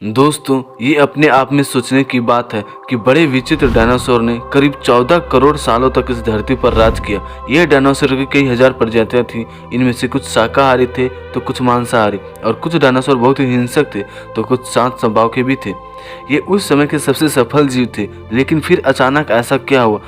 दोस्तों, ये अपने आप में सोचने की बात है कि बड़े विचित्र डायनासोर ने करीब 14 करोड़ सालों तक इस धरती पर राज किया। यह डायनासोर की कई हजार प्रजातियां थीं। इनमें से कुछ शाकाहारी थे तो कुछ मांसाहारी, और कुछ डायनासोर बहुत ही हिंसक थे तो कुछ शांत स्वभाव के भी थे। ये उस समय के सबसे सफल जीव थे, लेकिन फिर अचानक ऐसा क्या हुआ?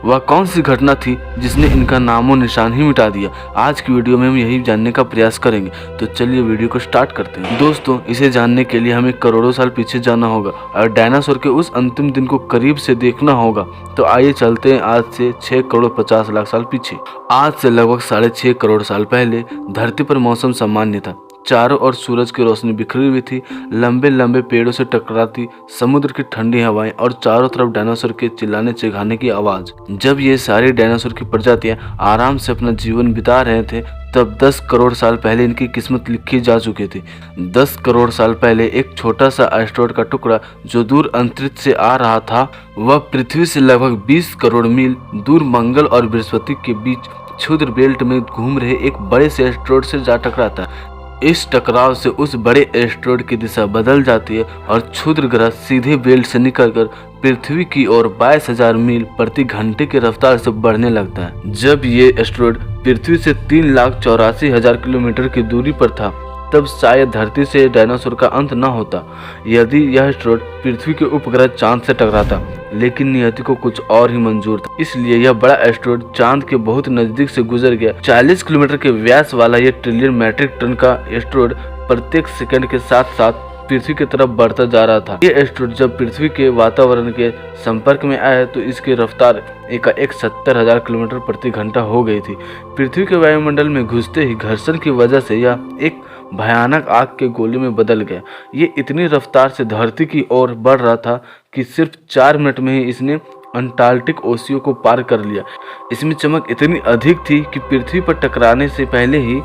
वह कौन सी घटना थी जिसने इनका नामो निशान ही मिटा दिया? आज की वीडियो में हम यही जानने का प्रयास करेंगे। तो चलिए वीडियो को स्टार्ट करते हैं। दोस्तों, इसे जानने के लिए हमें करोड़ों साल पीछे जाना होगा और डायनासोर के उस अंतिम दिन को करीब से देखना होगा। तो आइए चलते हैं आज से 6 करोड़ 50 लाख साल पीछे। आज से लगभग 6.5 करोड़ साल पहले धरती पर मौसम सामान्य था। चारों ओर सूरज की रोशनी बिखरी हुई थी, लंबे लंबे पेड़ों से टकराती समुद्र की ठंडी हवाएं और चारों तरफ डायनासोर के चिल्लाने चिल्लाने की आवाज। जब ये सारी डायनासोर की प्रजातियां आराम से अपना जीवन बिता रहे थे, तब 10 करोड़ साल पहले इनकी किस्मत लिखी जा चुकी थी। 10 करोड़ साल पहले एक छोटा सा एस्टेरॉयड का टुकड़ा जो दूर अंतरिक्ष से आ रहा था, वह पृथ्वी से लगभग 20 करोड़ मील दूर मंगल और बृहस्पति के बीच क्षुद्र बेल्ट में घूम रहे एक बड़े से एस्टेरॉयड से जा टकराता है। इस टकराव से उस बड़े एस्टेरॉयड की दिशा बदल जाती है और क्षुद्र ग्रह सीधे बेल्ट से निकलकर पृथ्वी की ओर 22,000 मील प्रति घंटे की रफ्तार से बढ़ने लगता है। जब ये एस्टेरॉयड पृथ्वी से 3,84,000 किलोमीटर की दूरी पर था, तब शायद धरती से डायनासोर का अंत न होता यदि यह एस्टेरॉयड पृथ्वी के उपग्रह चांद से टकराता। लेकिन नियति को कुछ और ही मंजूर था, इसलिए यह बड़ा एस्टेरॉयड चांद के बहुत नजदीक से गुजर गया। 40 किलोमीटर के व्यास वाला यह ट्रिलियन मैट्रिक टन का एस्टेरॉयड प्रत्येक सेकंड के साथ साथ पृथ्वी की तरफ बढ़ता जा रहा था। ये एस्टेरॉयड जब पृथ्वी के वातावरण के संपर्क में आया तो इसकी रफ्तार एकाएक 70,000 किलोमीटर प्रति घंटा हो गई थी। पृथ्वी के वायुमंडल में घुसते ही घर्षण की वजह से यह एक भयानक आग के गोले में बदल गया। ये इतनी रफ्तार से धरती की ओर बढ़ रहा था कि सिर्फ 4 मिनट में ही इसने अंटार्कटिक ओशियो को पार कर लिया। इसमें चमक इतनी अधिक थी कि पृथ्वी पर टकराने से पहले ही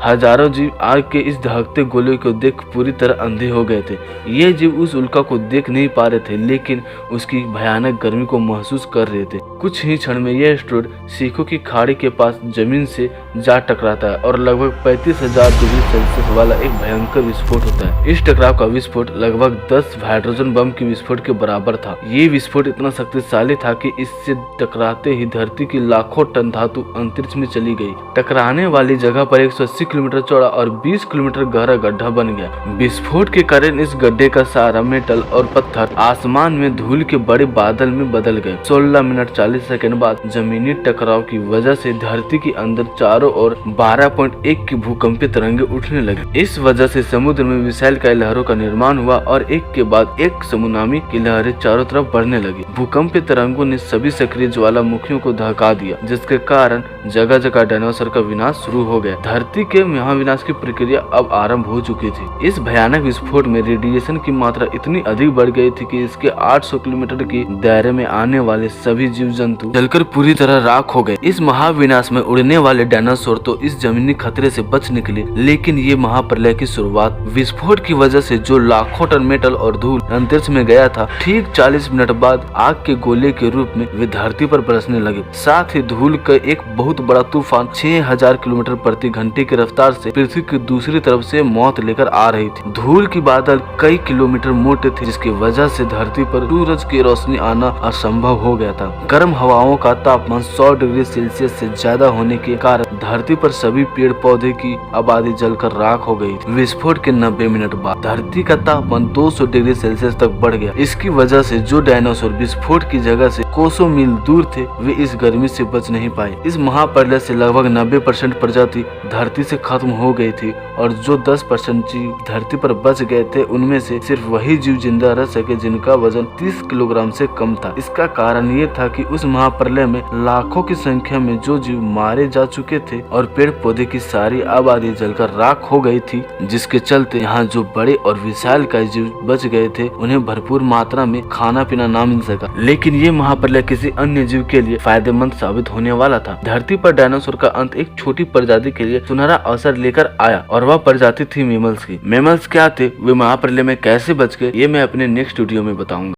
हजारों जीव आग के इस दहकते गोले को देख पूरी तरह अंधे हो गए थे। ये जीव उस उल्का को देख नहीं पा रहे थे, लेकिन उसकी भयानक गर्मी को महसूस कर रहे थे। कुछ ही क्षण में यह एस्टेरॉयड सीखों की खाड़ी के पास जमीन से जा टकराता है और लगभग 35,000 डिग्री सेल्सियस वाला एक भयंकर विस्फोट होता है। इस टकराव का विस्फोट लगभग 10 हाइड्रोजन बम के विस्फोट के बराबर था। ये विस्फोट इतना शक्तिशाली था कि इससे टकराते ही धरती की लाखों टन धातु अंतरिक्ष में चली गई। टकराने वाली जगह पर 180 किलोमीटर चौड़ा और 20 किलोमीटर गहरा गड्ढा बन गया। विस्फोट के कारण इस गड्ढे का सारा मेटल और पत्थर आसमान में धूल के बड़े बादल में बदल गए। 16 मिनट 40 सेकंड बाद जमीनी टकराव की वजह से धरती के अंदर चारों ओर 12.1 की भूकंपीय तरंगे उठने लगी। इस वजह से समुद्र में विशालकाय लहरों का निर्माण हुआ और एक के बाद एक सुनामी की लहरें चारों तरफ बढ़ने लगी। भूकंपीय तरंगों ने सभी सक्रिय ज्वालामुखियों को धक्का दिया, जिसके कारण जगह जगह डायनासोर का विनाश शुरू हो गया। धरती के महाविनाश की प्रक्रिया अब आरंभ हो चुकी थी। इस भयानक विस्फोट में रेडिएशन की मात्रा इतनी अधिक बढ़ गई थी कि इसके 800 किलोमीटर की दायरे में आने वाले सभी जीव जंतु जलकर पूरी तरह राख हो गए। इस महाविनाश में उड़ने वाले डायनासोर तो इस जमीनी खतरे से बच निकले, लेकिन ये महाप्रलय की शुरुआत विस्फोट की वजह से जो लाखों टन मेटल और धूल अंतरिक्ष में गया था, ठीक 40 मिनट बाद आग के गोले के रूप में वे धरती पर बरसने लगे। साथ ही धूल का एक बहुत बड़ा तूफान 6,000 किलोमीटर प्रति घंटे की रफ्तार से पृथ्वी की दूसरी तरफ से मौत लेकर आ रही थी। धूल की बादल कई किलोमीटर मोटे थे, जिसकी वजह से धरती पर सूरज की रोशनी आना असंभव हो गया था। गर्म हवाओं का तापमान 100 डिग्री सेल्सियस से ज्यादा होने के कारण धरती पर सभी पेड़ पौधे की आबादी जलकर राख हो गई थी। विस्फोट के 90 मिनट बाद धरती का तापमान 200 डिग्री सेल्सियस तक बढ़ गया। इसकी वजह से जो डायनासोर विस्फोट की जगह से कोसों मील दूर थे, वे इस गर्मी से बच नहीं पाए। इस महाप्रलय से लगभग 90% प्रजाति धरती से खत्म हो गई थी और जो 10% जीव धरती पर बच गए थे, उनमें से सिर्फ वही जीव जिंदा रह सके जिनका वजन 30 किलोग्राम से कम था। इसका कारण ये था कि उस महाप्रलय में लाखों की संख्या में जो जीव मारे जा चुके थे और पेड़ पौधे की सारी आबादी जलकर राख हो गई थी, जिसके चलते यहाँ जो बड़े और विशालकाय जीव बच गए थे, उन्हें भरपूर मात्रा में खाना पीना ना मिल सका। लेकिन ये महाप्रलय किसी अन्य जीव के लिए फायदेमंद साबित होने वाला था। धरती पर डायनासोर का अंत एक छोटी प्रजाति के लिए सुनहरा अवसर लेकर आया और वह प्रजाति थी मेमल्स की। मेमल्स क्या थे, वे महाप्रलय में कैसे बच गए, ये मैं अपने नेक्स्ट वीडियो में बताऊंगा।